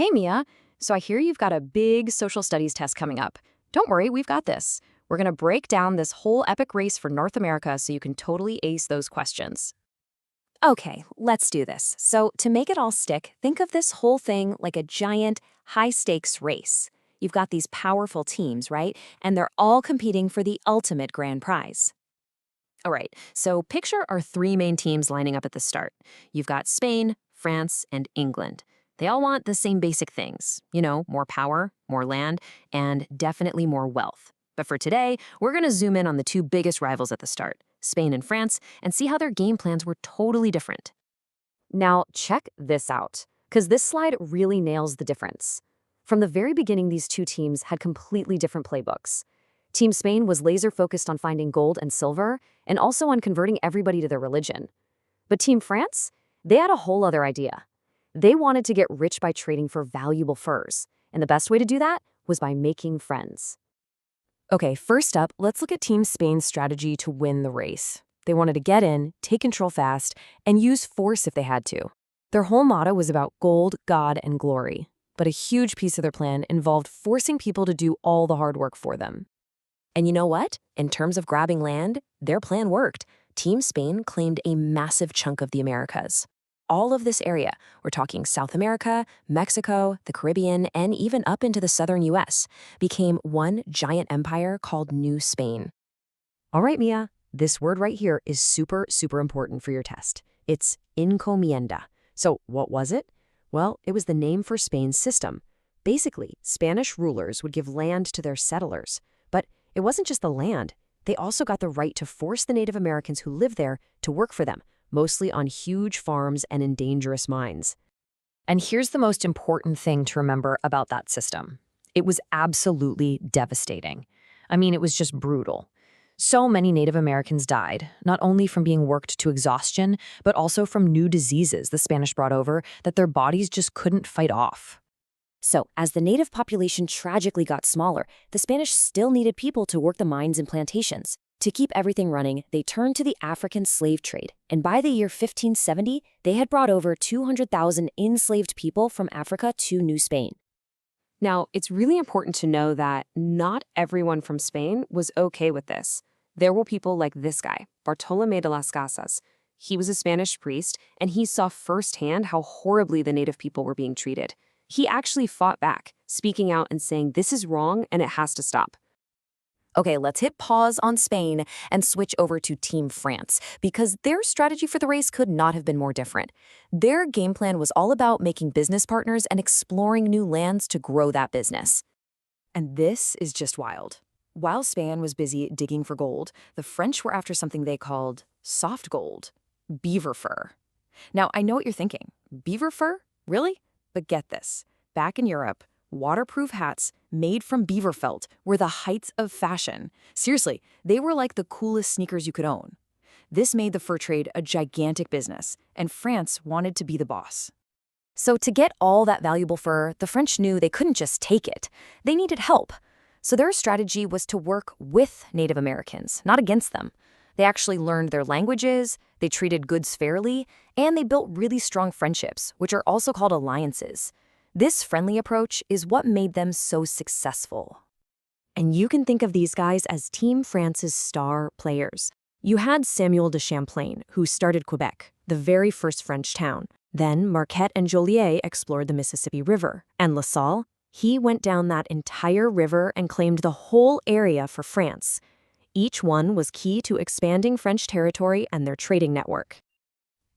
Hey, Mia. So I hear you've got a big social studies test coming up. Don't worry, we've got this. We're going to break down this whole epic race for North America so you can totally ace those questions. Okay, let's do this. So, to make it all stick, think of this whole thing like a giant, high stakes race. You've got these powerful teams, right? And they're all competing for the ultimate grand prize. All right, so picture our three main teams lining up at the start. You've got Spain, France, and England. They all want the same basic things more power, more land, and definitely more wealth. But for today, we're going to zoom in on the two biggest rivals at the start, Spain and France, and see how their game plans were totally different. Now, check this out, because this slide really nails the difference. From the very beginning, these two teams had completely different playbooks. Team Spain was laser focused on finding gold and silver, and also on converting everybody to their religion. But Team France, they had a whole other idea. They wanted to get rich by trading for valuable furs, and the best way to do that was by making friends. Okay, first up, let's look at Team Spain's strategy to win the race. They wanted to get in, take control fast, and use force if they had to. Their whole motto was about gold, God, and glory. But a huge piece of their plan involved forcing people to do all the hard work for them. And you know what? In terms of grabbing land, their plan worked. Team Spain claimed a massive chunk of the Americas. All of this area, we're talking South America, Mexico, the Caribbean, and even up into the southern US, became one giant empire called New Spain. All right, Mia, this word right here is super, super important for your test. It's encomienda. So what was it? Well, it was the name for Spain's system. Basically, Spanish rulers would give land to their settlers. But it wasn't just the land. They also got the right to force the Native Americans who lived there to work for them, mostly on huge farms and in dangerous mines. And here's the most important thing to remember about that system. It was absolutely devastating. I mean, it was just brutal. So many Native Americans died, not only from being worked to exhaustion, but also from new diseases the Spanish brought over that their bodies just couldn't fight off. So, as the native population tragically got smaller, the Spanish still needed people to work the mines and plantations. To keep everything running, they turned to the African slave trade, and by the year 1570, they had brought over 200,000 enslaved people from Africa to New Spain. Now, it's really important to know that not everyone from Spain was okay with this. There were people like this guy, Bartolomé de las Casas. He was a Spanish priest, and he saw firsthand how horribly the native people were being treated. He actually fought back, speaking out and saying this is wrong and it has to stop. Okay, let's hit pause on Spain and switch over to Team France, because their strategy for the race could not have been more different. Their game plan was all about making business partners and exploring new lands to grow that business. And this is just wild. While Spain was busy digging for gold, the French were after something they called soft gold, beaver fur. Now, I know what you're thinking. Beaver fur? Really? But get this. Back in Europe, waterproof hats made from beaver felt were the heights of fashion. Seriously, they were like the coolest sneakers you could own. This made the fur trade a gigantic business, and France wanted to be the boss. So to get all that valuable fur, the French knew they couldn't just take it. They needed help. So their strategy was to work with Native Americans, not against them. They actually learned their languages, they treated goods fairly, and they built really strong friendships, which are also called alliances. This friendly approach is what made them so successful. And you can think of these guys as Team France's star players. You had Samuel de Champlain, who started Quebec, the very first French town. Then Marquette and Joliet explored the Mississippi River. And La Salle, he went down that entire river and claimed the whole area for France. Each one was key to expanding French territory and their trading network.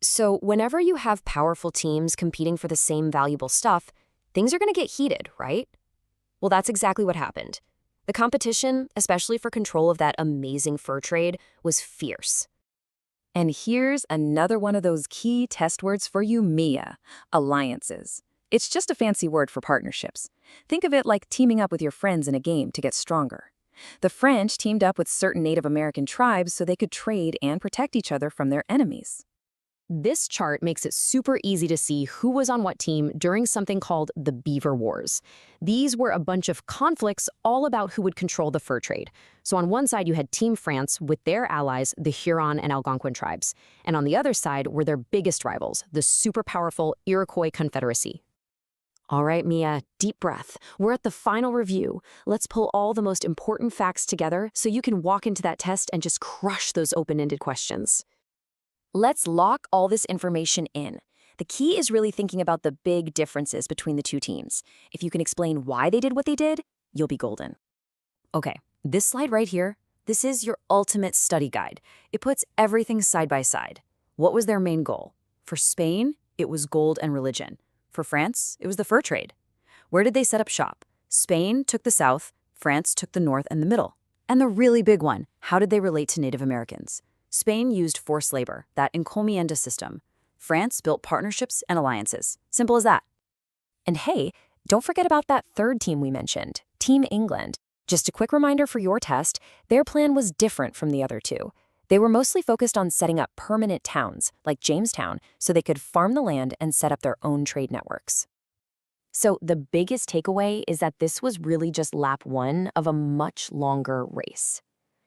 So whenever you have powerful teams competing for the same valuable stuff, things are going to get heated, right? Well, that's exactly what happened. The competition, especially for control of that amazing fur trade, was fierce. And here's another one of those key test words for you, Mia: alliances. It's just a fancy word for partnerships. Think of it like teaming up with your friends in a game to get stronger. The French teamed up with certain Native American tribes so they could trade and protect each other from their enemies. This chart makes it super easy to see who was on what team during something called the Beaver Wars. These were a bunch of conflicts all about who would control the fur trade. So on one side, you had Team France with their allies, the Huron and Algonquin tribes. And on the other side were their biggest rivals, the super powerful Iroquois Confederacy. All right, Mia, deep breath. We're at the final review. Let's pull all the most important facts together so you can walk into that test and just crush those open-ended questions. Let's lock all this information in. The key is really thinking about the big differences between the two teams. If you can explain why they did what they did, you'll be golden. Okay, this slide right here, this is your ultimate study guide. It puts everything side by side. What was their main goal? For Spain, it was gold and religion. For France, it was the fur trade. Where did they set up shop? Spain took the south, France took the north and the middle. And the really big one, how did they relate to Native Americans? Spain used forced labor, that encomienda system. France built partnerships and alliances. Simple as that. And hey, don't forget about that third team we mentioned, Team England. Just a quick reminder for your test, their plan was different from the other two. They were mostly focused on setting up permanent towns, like Jamestown, so they could farm the land and set up their own trade networks. So the biggest takeaway is that this was really just lap one of a much longer race.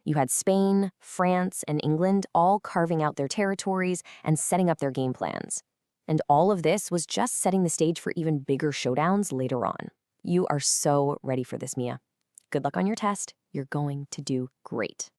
You had Spain, France, and England all carving out their territories and setting up their game plans. And all of this was just setting the stage for even bigger showdowns later on. You are so ready for this, Mia. Good luck on your test. You're going to do great.